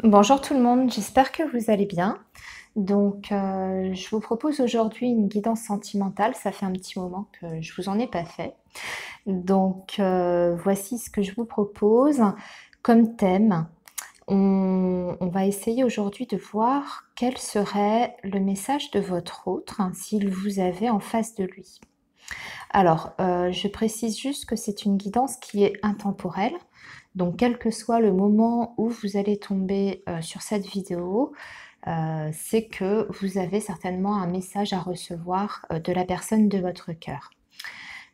Bonjour tout le monde, j'espère que vous allez bien. Je vous propose aujourd'hui une guidance sentimentale. Ça fait un petit moment que je vous en ai pas fait. Voici ce que je vous propose comme thème. On va essayer aujourd'hui de voir quel serait le message de votre autre s'il vous avait en face de lui. Je précise juste que c'est une guidance qui est intemporelle. Donc, quel que soit le moment où vous allez tomber sur cette vidéo, c'est que vous avez certainement un message à recevoir de la personne de votre cœur.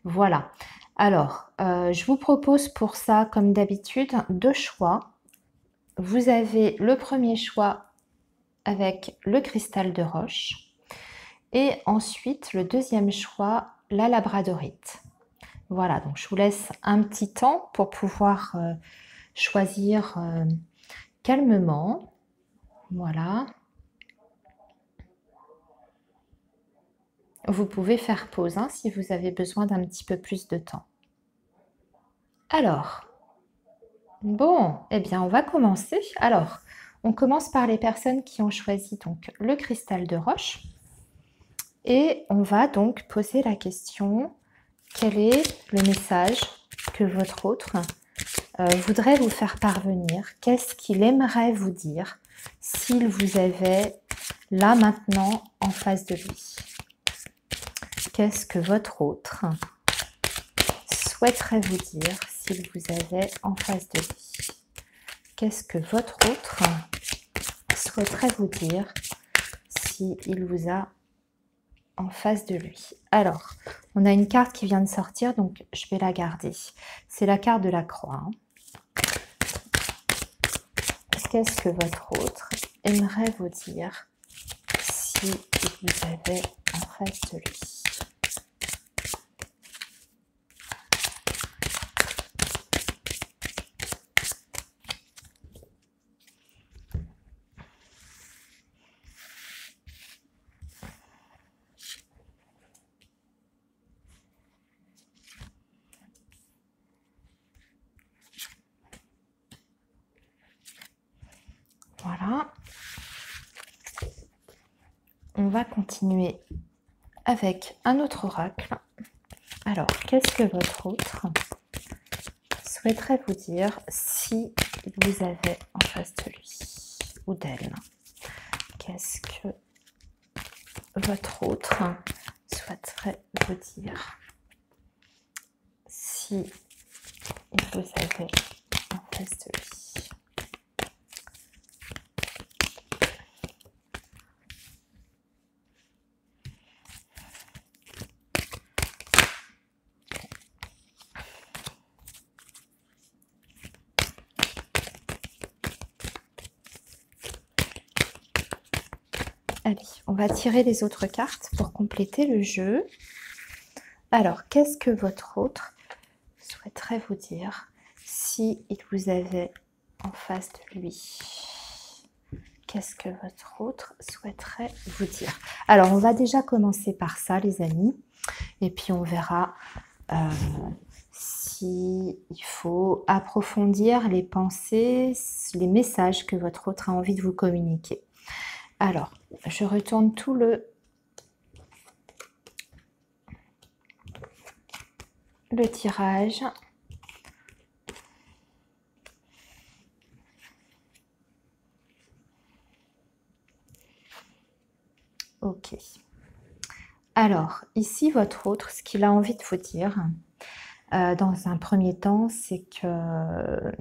Voilà. Je vous propose pour ça, comme d'habitude, deux choix. Vous avez le premier choix avec le cristal de roche et ensuite le deuxième choix, la labradorite. Voilà, donc je vous laisse un petit temps pour pouvoir choisir calmement. Voilà. Vous pouvez faire pause si vous avez besoin d'un petit peu plus de temps. Alors, bon, eh bien, on va commencer. Alors, on commence par les personnes qui ont choisi donc le cristal de roche. Et on va donc poser la question, quel est le message que votre autre voudrait vous faire parvenir? Qu'est-ce qu'il aimerait vous dire s'il vous avait là maintenant en face de lui? Qu'est-ce que votre autre souhaiterait vous dire s'il vous avait en face de lui? Qu'est-ce que votre autre souhaiterait vous dire s'il vous a en face de lui? Alors, on a une carte qui vient de sortir, donc je vais la garder. C'est la carte de la croix. Qu'est-ce que votre autre aimerait vous dire si vous avez en face de lui? Voilà. On va continuer avec un autre oracle. Alors, qu'est-ce que votre autre souhaiterait vous dire si vous avez en face de lui ou d'elle? Qu'est-ce que votre autre souhaiterait vous dire si vous avez en face de lui? Allez, on va tirer les autres cartes pour compléter le jeu. Alors, qu'est-ce que votre autre souhaiterait vous dire si il vous avait en face de lui? Qu'est-ce que votre autre souhaiterait vous dire? Alors, on va déjà commencer par ça, les amis. Et puis, on verra s'il faut approfondir les pensées, les messages que votre autre a envie de vous communiquer. Alors, je retourne tout le tirage. Ok. Alors, ici, votre autre, ce qu'il a envie de vous dire, dans un premier temps, c'est que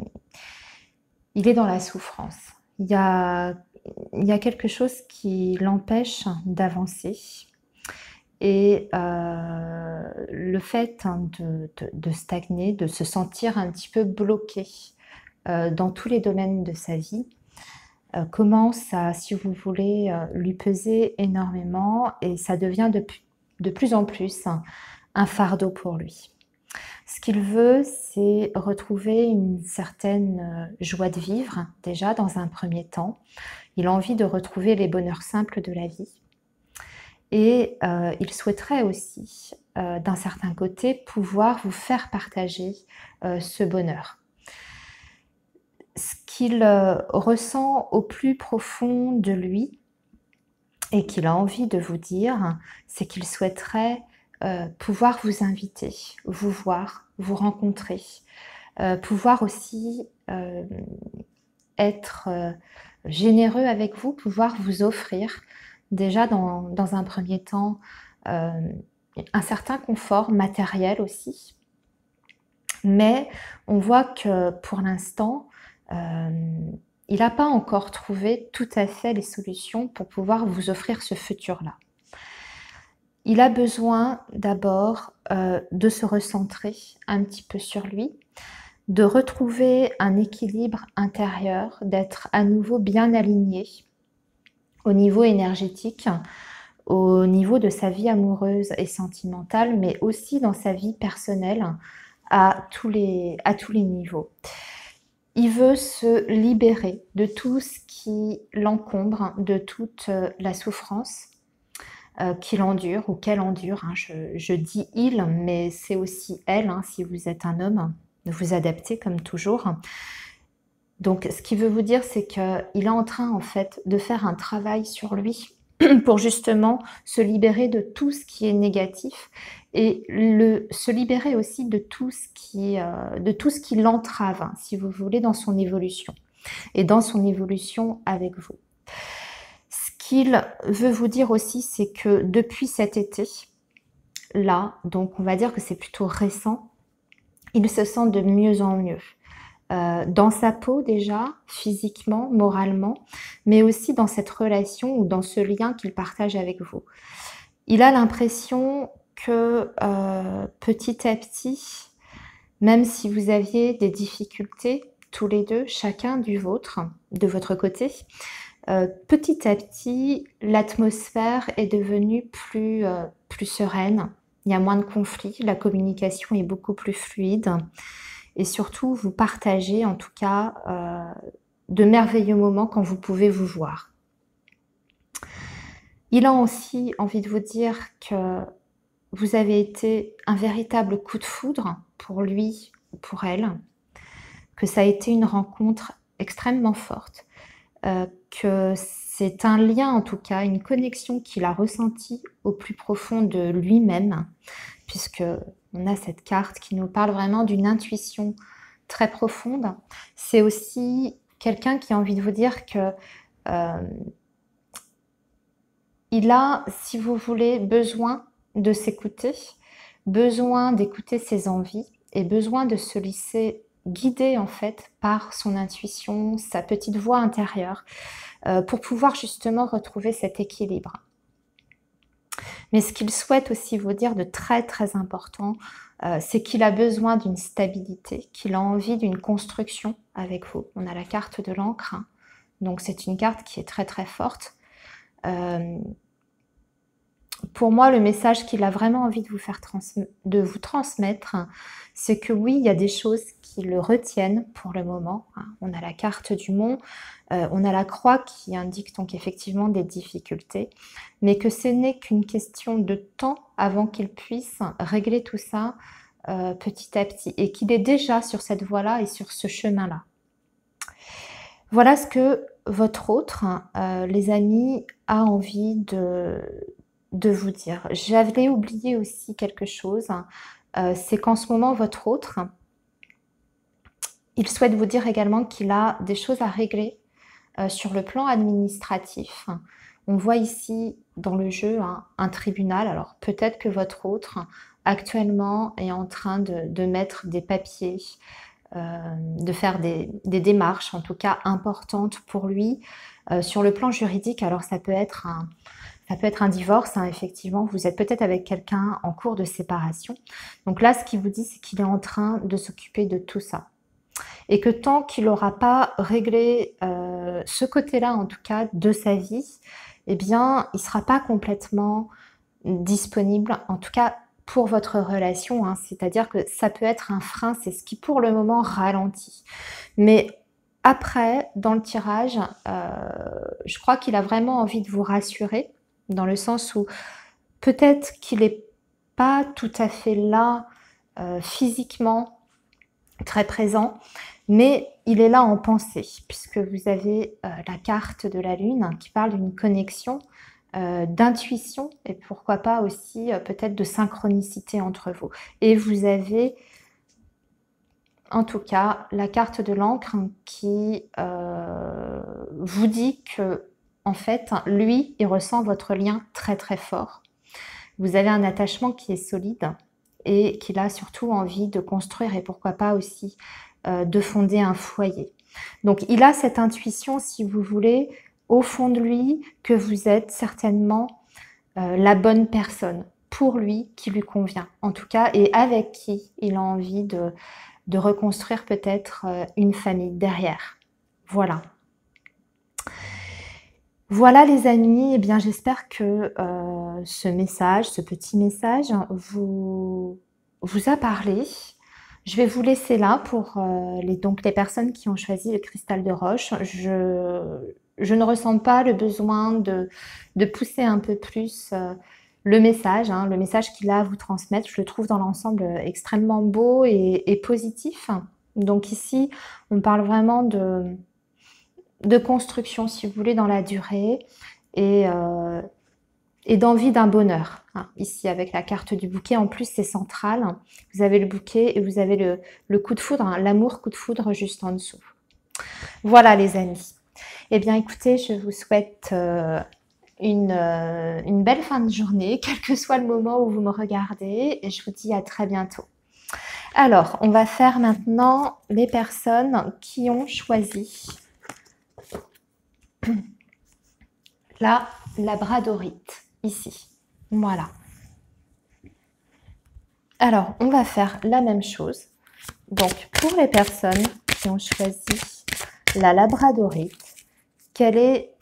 il est dans la souffrance. Il y a quelque chose qui l'empêche d'avancer. Et le fait de stagner, de se sentir un petit peu bloqué dans tous les domaines de sa vie, commence à, si vous voulez, lui peser énormément et ça devient de plus en plus un fardeau pour lui. Ce qu'il veut, c'est retrouver une certaine joie de vivre, déjà dans un premier temps. Il a envie de retrouver les bonheurs simples de la vie. Et il souhaiterait aussi, d'un certain côté, pouvoir vous faire partager ce bonheur. ce qu'il ressent au plus profond de lui et qu'il a envie de vous dire, c'est qu'il souhaiterait pouvoir vous inviter, vous voir, vous rencontrer, pouvoir aussi être généreux avec vous, pouvoir vous offrir déjà dans un premier temps un certain confort matériel aussi. Mais on voit que pour l'instant, il n'a pas encore trouvé tout à fait les solutions pour pouvoir vous offrir ce futur-là. Il a besoin d'abord de se recentrer un petit peu sur lui, de retrouver un équilibre intérieur, d'être à nouveau bien aligné au niveau énergétique, au niveau de sa vie amoureuse et sentimentale, mais aussi dans sa vie personnelle à tous les niveaux. Il veut se libérer de tout ce qui l'encombre, de toute la souffrance qu'il endure ou qu'elle endure. Hein. Je dis il, mais c'est aussi elle, hein, si vous êtes un homme, de vous adapter comme toujours. Donc, ce qu'il veut vous dire, c'est qu'il est en train, en fait, de faire un travail sur lui pour justement se libérer de tout ce qui est négatif et se libérer aussi de tout ce qui l'entrave, hein, si vous voulez, dans son évolution et dans son évolution avec vous. Ce qu'il veut vous dire aussi, c'est que depuis cet été, là, donc on va dire que c'est plutôt récent, il se sent de mieux en mieux. Dans sa peau déjà, physiquement, moralement, mais aussi dans cette relation ou dans ce lien qu'il partage avec vous. Il a l'impression que petit à petit, même si vous aviez des difficultés tous les deux, chacun de votre côté, petit à petit, l'atmosphère est devenue plus sereine. Il y a moins de conflits, la communication est beaucoup plus fluide. Et surtout, vous partagez en tout cas de merveilleux moments quand vous pouvez vous voir. Il a aussi envie de vous dire que vous avez été un véritable coup de foudre pour lui ou pour elle, que ça a été une rencontre extrêmement forte, que c'est un lien en tout cas, une connexion qu'il a ressentie au plus profond de lui-même, puisque on a cette carte qui nous parle vraiment d'une intuition très profonde. C'est aussi quelqu'un qui a envie de vous dire que il a, si vous voulez, besoin de s'écouter, besoin d'écouter ses envies et besoin de se laisser guider en fait par son intuition, sa petite voix intérieure, pour pouvoir justement retrouver cet équilibre. Mais ce qu'il souhaite aussi vous dire de très très important, c'est qu'il a besoin d'une stabilité, qu'il a envie d'une construction avec vous. On a la carte de l'encre, hein. Donc c'est une carte qui est très très forte. Pour moi, le message qu'il a vraiment envie de vous transmettre, c'est que oui, il y a des choses qui le retiennent pour le moment, hein. On a la carte du mont, on a la croix qui indique donc effectivement des difficultés, mais que ce n'est qu'une question de temps avant qu'il puisse régler tout ça petit à petit et qu'il est déjà sur cette voie-là et sur ce chemin-là. Voilà ce que votre autre, les amis, a envie de vous dire. J'avais oublié aussi quelque chose, c'est qu'en ce moment, votre autre, il souhaite vous dire également qu'il a des choses à régler sur le plan administratif. On voit ici dans le jeu un tribunal. Alors peut-être que votre autre actuellement est en train de mettre des papiers, de faire des démarches en tout cas importantes pour lui sur le plan juridique. Alors ça peut être un divorce, hein, effectivement, vous êtes peut-être avec quelqu'un en cours de séparation. Donc là, ce qu'il vous dit, c'est qu'il est en train de s'occuper de tout ça. Et que tant qu'il n'aura pas réglé ce côté-là, en tout cas, de sa vie, eh bien, il ne sera pas complètement disponible, en tout cas pour votre relation. Hein. C'est-à-dire que ça peut être un frein, c'est ce qui pour le moment ralentit. Mais après, dans le tirage, je crois qu'il a vraiment envie de vous rassurer, dans le sens où peut-être qu'il n'est pas tout à fait là physiquement, très présent, mais il est là en pensée, puisque vous avez la carte de la Lune qui parle d'une connexion, d'intuition et pourquoi pas aussi peut-être de synchronicité entre vous. Et vous avez en tout cas la carte de l'encre qui vous dit que en fait, lui, il ressent votre lien très très fort. Vous avez un attachement qui est solide et qu'il a surtout envie de construire et pourquoi pas aussi de fonder un foyer. Donc il a cette intuition, si vous voulez, au fond de lui, que vous êtes certainement la bonne personne pour lui, qui lui convient en tout cas, et avec qui il a envie de reconstruire peut-être une famille derrière. Voilà. Voilà les amis, eh bien j'espère que ce message, ce petit message vous a parlé. Je vais vous laisser là pour les personnes qui ont choisi le cristal de roche. Je ne ressens pas le besoin de pousser un peu plus le message qu'il a à vous transmettre. Je le trouve dans l'ensemble extrêmement beau et positif. Donc ici, on parle vraiment de construction, si vous voulez, dans la durée et d'envie d'un bonheur. Hein. Ici, avec la carte du bouquet, en plus, c'est central. Vous avez le bouquet et vous avez le coup de foudre, hein, l'amour coup de foudre juste en dessous. Voilà, les amis. Eh bien, écoutez, je vous souhaite une belle fin de journée, quel que soit le moment où vous me regardez, et je vous dis à très bientôt. Alors, on va faire maintenant les personnes qui ont choisi la labradorite, ici. Voilà. Alors, on va faire la même chose. Donc, pour les personnes qui ont choisi la labradorite, quel est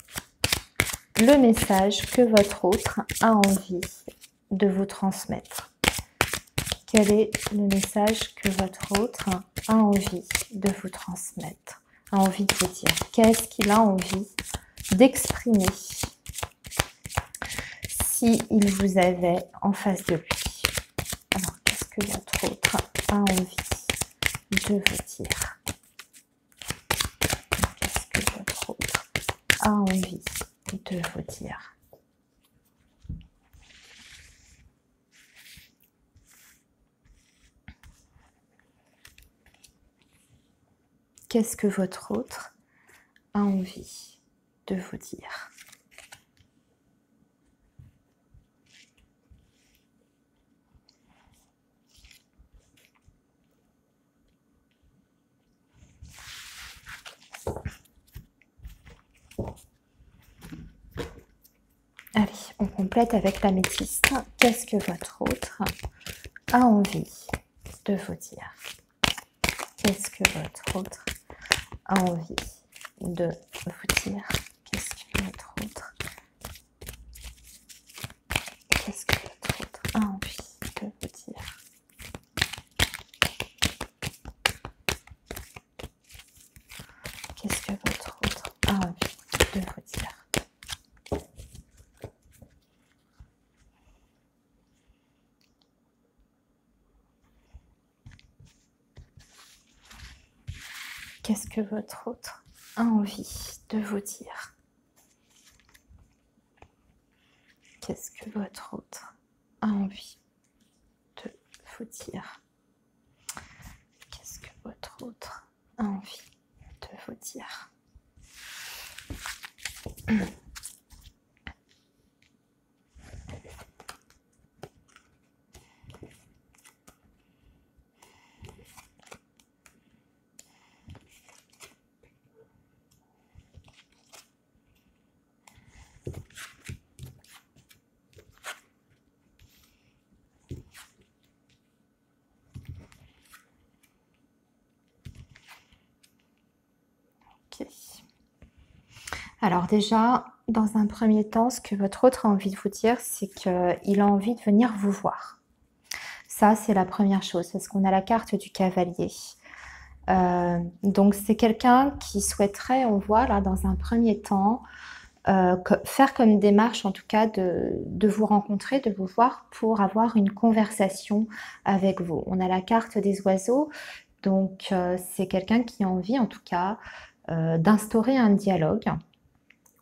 le message que votre autre a envie de vous transmettre? Quel est le message que votre autre a envie de vous transmettre, a envie de vous dire? Qu'est-ce qu'il a envie d'exprimer s'il vous avait en face de lui? Alors, qu'est-ce que votre autre a envie de vous dire? Qu'est-ce que votre autre a envie de vous dire? Qu'est-ce que votre autre a envie de vous dire? Allez, on complète avec l'améthyste. Qu'est-ce que votre autre a envie de vous dire? Qu'est-ce que votre autre a envie de vous dire? Qu'est-ce que votre autre a envie de vous dire? Qu'est-ce que votre autre a envie de vous dire? Qu'est-ce que votre autre a envie de vous dire? Qu'est-ce que votre autre a envie de vous dire? Qu'est-ce que votre autre a envie de vous dire? Ok. Alors déjà, dans un premier temps, ce que votre autre a envie de vous dire, c'est qu'il a envie de venir vous voir. Ça, c'est la première chose, parce qu'on a la carte du cavalier. Donc, c'est quelqu'un qui souhaiterait, on voit là, dans un premier temps, faire comme démarche, en tout cas, de vous rencontrer, de vous voir pour avoir une conversation avec vous. On a la carte des oiseaux Donc, c'est quelqu'un qui a envie, en tout cas, d'instaurer un dialogue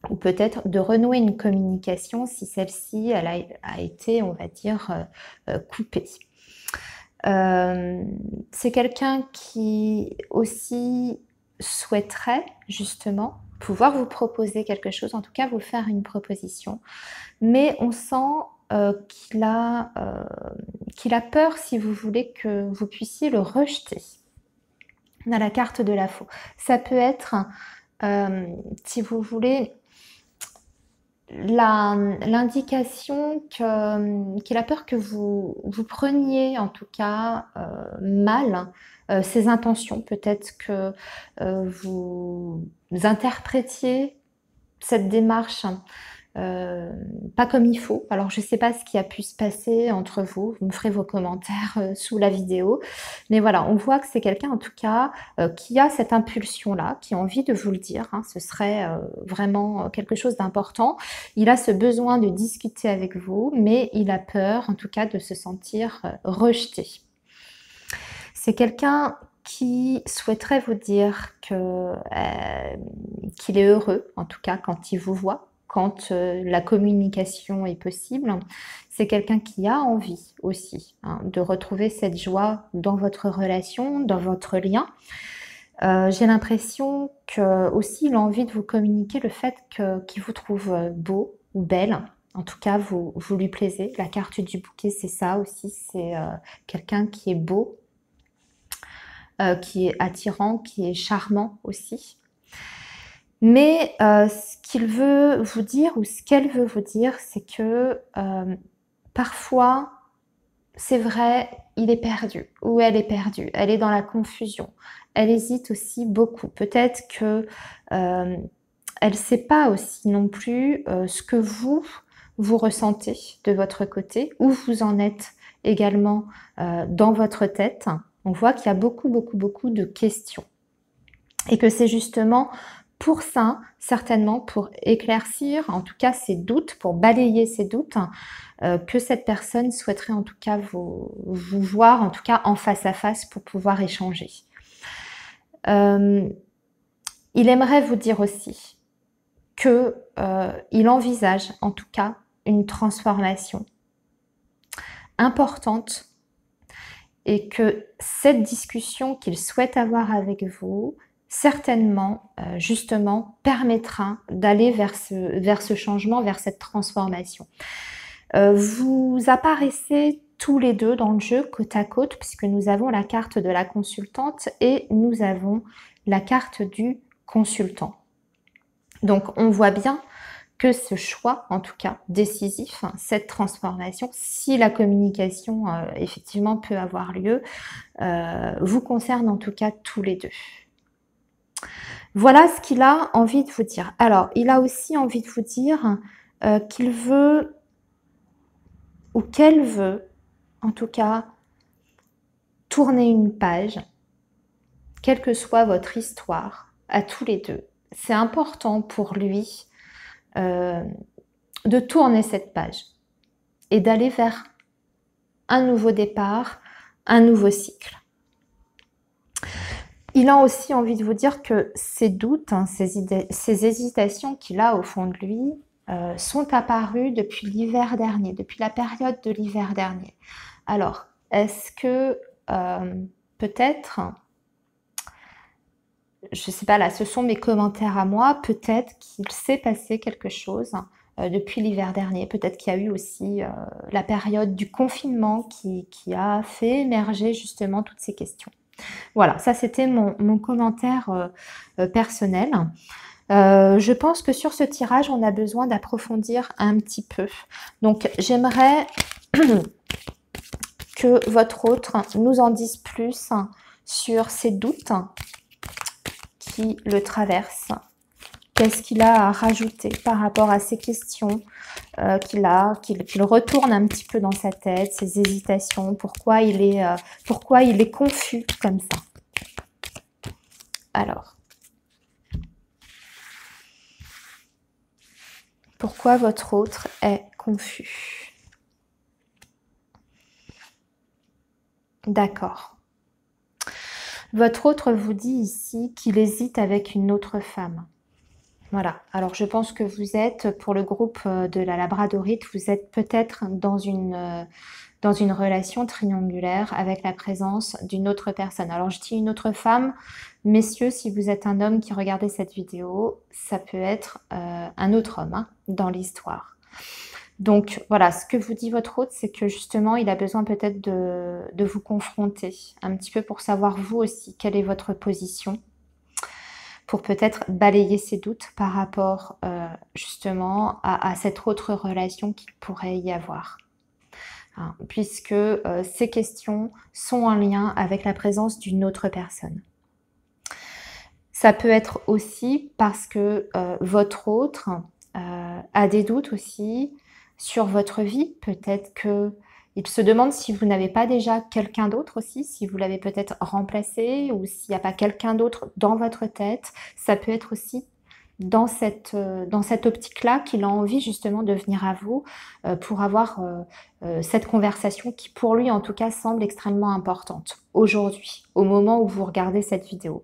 ou peut-être de renouer une communication si celle-ci a été, on va dire, coupée. C'est quelqu'un qui aussi souhaiterait justement pouvoir vous proposer quelque chose, en tout cas vous faire une proposition, mais on sent qu'il a peur, si vous voulez, que vous puissiez le rejeter. On a la carte de la faux. Ça peut être, si vous voulez, l'indication qu'il a peur que vous preniez en tout cas mal ses intentions. Peut-être que vous interprétiez cette démarche pas comme il faut. Alors je ne sais pas ce qui a pu se passer entre vous, vous me ferez vos commentaires sous la vidéo, mais voilà, on voit que c'est quelqu'un en tout cas qui a cette impulsion-là, qui a envie de vous le dire, hein. Ce serait vraiment quelque chose d'important. Il a ce besoin de discuter avec vous, mais il a peur en tout cas de se sentir rejeté. C'est quelqu'un qui souhaiterait vous dire qu'il est heureux, en tout cas quand il vous voit, quand la communication est possible. C'est quelqu'un qui a envie aussi de retrouver cette joie dans votre relation, dans votre lien. J'ai l'impression que aussi il a envie de vous communiquer le fait qu'il vous trouve beau ou belle. En tout cas, vous lui plaisez. La carte du bouquet, c'est ça aussi. C'est quelqu'un qui est beau, qui est attirant, qui est charmant aussi. Mais ce qu'il veut vous dire ou ce qu'elle veut vous dire, c'est que parfois, c'est vrai, il est perdu ou elle est perdue. Elle est dans la confusion. Elle hésite aussi beaucoup. Peut-être que elle ne sait pas aussi non plus ce que vous ressentez de votre côté, où vous en êtes également dans votre tête. On voit qu'il y a beaucoup de questions. Et que c'est justement pour ça, certainement pour éclaircir, en tout cas ses doutes, pour balayer ses doutes, que cette personne souhaiterait en tout cas vous voir, en tout cas en face à face pour pouvoir échanger. Il aimerait vous dire aussi que il envisage en tout cas une transformation importante et que cette discussion qu'il souhaite avoir avec vous, certainement, justement, permettra d'aller vers ce changement, vers cette transformation. Vous apparaissez tous les deux dans le jeu côte à côte, puisque nous avons la carte de la consultante et nous avons la carte du consultant. Donc, on voit bien que ce choix, en tout cas décisif, cette transformation, si la communication effectivement peut avoir lieu, vous concerne en tout cas tous les deux. Voilà ce qu'il a envie de vous dire. Alors, il a aussi envie de vous dire qu'il veut, ou qu'elle veut, en tout cas, tourner une page, quelle que soit votre histoire, à tous les deux. C'est important pour lui de tourner cette page et d'aller vers un nouveau départ, un nouveau cycle. Il a aussi envie de vous dire que ces doutes, ces hésitations qu'il a au fond de lui sont apparues depuis l'hiver dernier, depuis la période de l'hiver dernier. Alors, est-ce que peut-être, je ne sais pas là, ce sont mes commentaires à moi, peut-être qu'il s'est passé quelque chose depuis l'hiver dernier. Peut-être qu'il y a eu aussi la période du confinement qui a fait émerger justement toutes ces questions. Voilà, ça c'était mon commentaire personnel. Je pense que sur ce tirage, on a besoin d'approfondir un petit peu. Donc, j'aimerais que votre autre nous en dise plus sur ses doutes qui le traversent. Qu'est-ce qu'il a à rajouter par rapport à ces questions qu'il retourne un petit peu dans sa tête, ses hésitations, pourquoi il est confus comme ça. Alors, pourquoi votre autre est confus? D'accord. Votre autre vous dit ici qu'il hésite avec une autre femme. Voilà, alors je pense que vous êtes, pour le groupe de la labradorite, vous êtes peut-être dans une relation triangulaire avec la présence d'une autre personne. Alors je dis une autre femme, messieurs, si vous êtes un homme qui regardez cette vidéo, ça peut être un autre homme hein, dans l'histoire. Donc voilà, ce que vous dit votre hôte, c'est que justement, il a besoin peut-être de vous confronter un petit peu pour savoir vous aussi quelle est votre position, pour peut-être balayer ses doutes par rapport justement à cette autre relation qu'il pourrait y avoir. Hein, puisque ces questions sont en lien avec la présence d'une autre personne. Ça peut être aussi parce que votre autre a des doutes aussi sur votre vie. Peut-être qu'il se demande si vous n'avez pas déjà quelqu'un d'autre aussi, si vous l'avez peut-être remplacé ou s'il n'y a pas quelqu'un d'autre dans votre tête. Ça peut être aussi dans cette optique-là qu'il a envie justement de venir à vous pour avoir cette conversation qui pour lui en tout cas semble extrêmement importante aujourd'hui, au moment où vous regardez cette vidéo.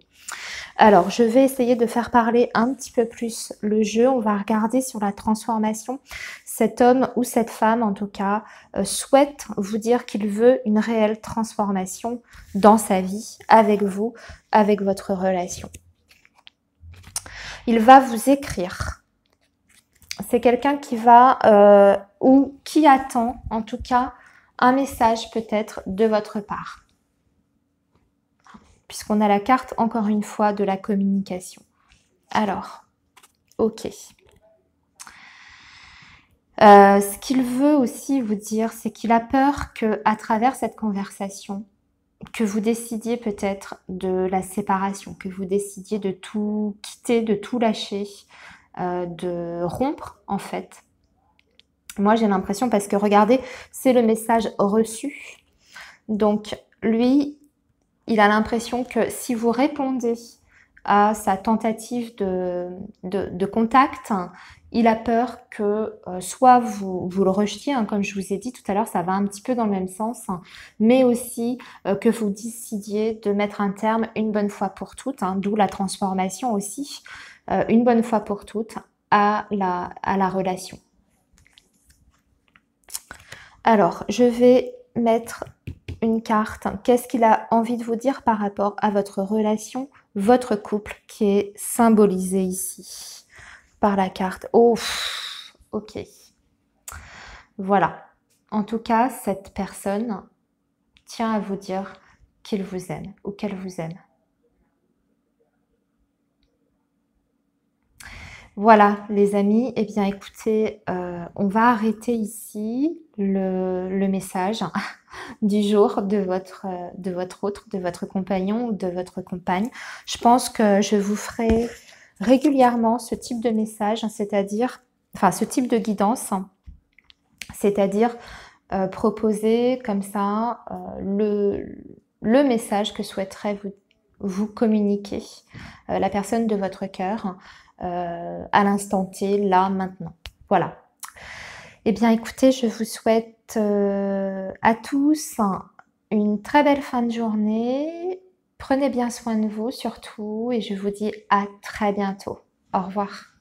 Alors, je vais essayer de faire parler un petit peu plus le jeu. On va regarder sur la transformation. Cet homme ou cette femme, en tout cas, souhaite vous dire qu'il veut une réelle transformation dans sa vie, avec vous, avec votre relation. Il va vous écrire. C'est quelqu'un qui va, ou qui attend, en tout cas, un message peut-être de votre part. Puisqu'on a la carte, encore une fois, de la communication. Alors, ok. Ce qu'il veut aussi vous dire, c'est qu'il a peur qu'à travers cette conversation, que vous décidiez peut-être de la séparation, que vous décidiez de tout quitter, de tout lâcher, de rompre en fait. Moi j'ai l'impression, parce que regardez, c'est le message reçu. Donc lui, il a l'impression que si vous répondez à sa tentative de contact, il a peur que soit vous le rejetiez, hein, comme je vous ai dit tout à l'heure, ça va un petit peu dans le même sens, hein, mais aussi que vous décidiez de mettre un terme une bonne fois pour toutes, hein, d'où la transformation aussi, une bonne fois pour toutes à la relation. Alors, je vais mettre une carte. Qu'est-ce qu'il a envie de vous dire par rapport à votre relation, votre couple, qui est symbolisé ici par la carte. Oh, ok. Voilà. En tout cas, cette personne tient à vous dire qu'il vous aime ou qu'elle vous aime. Voilà, les amis, eh bien écoutez, on va arrêter ici le message du jour de votre autre, de votre compagnon ou de votre compagne. Je pense que je vous ferai régulièrement ce type de message, c'est-à-dire, enfin ce type de guidance, c'est-à-dire proposer comme ça le message que souhaiterait vous communiquer la personne de votre cœur à l'instant T, là, maintenant. Voilà. Eh bien, écoutez, je vous souhaite à tous une très belle fin de journée. Prenez bien soin de vous surtout et je vous dis à très bientôt. Au revoir.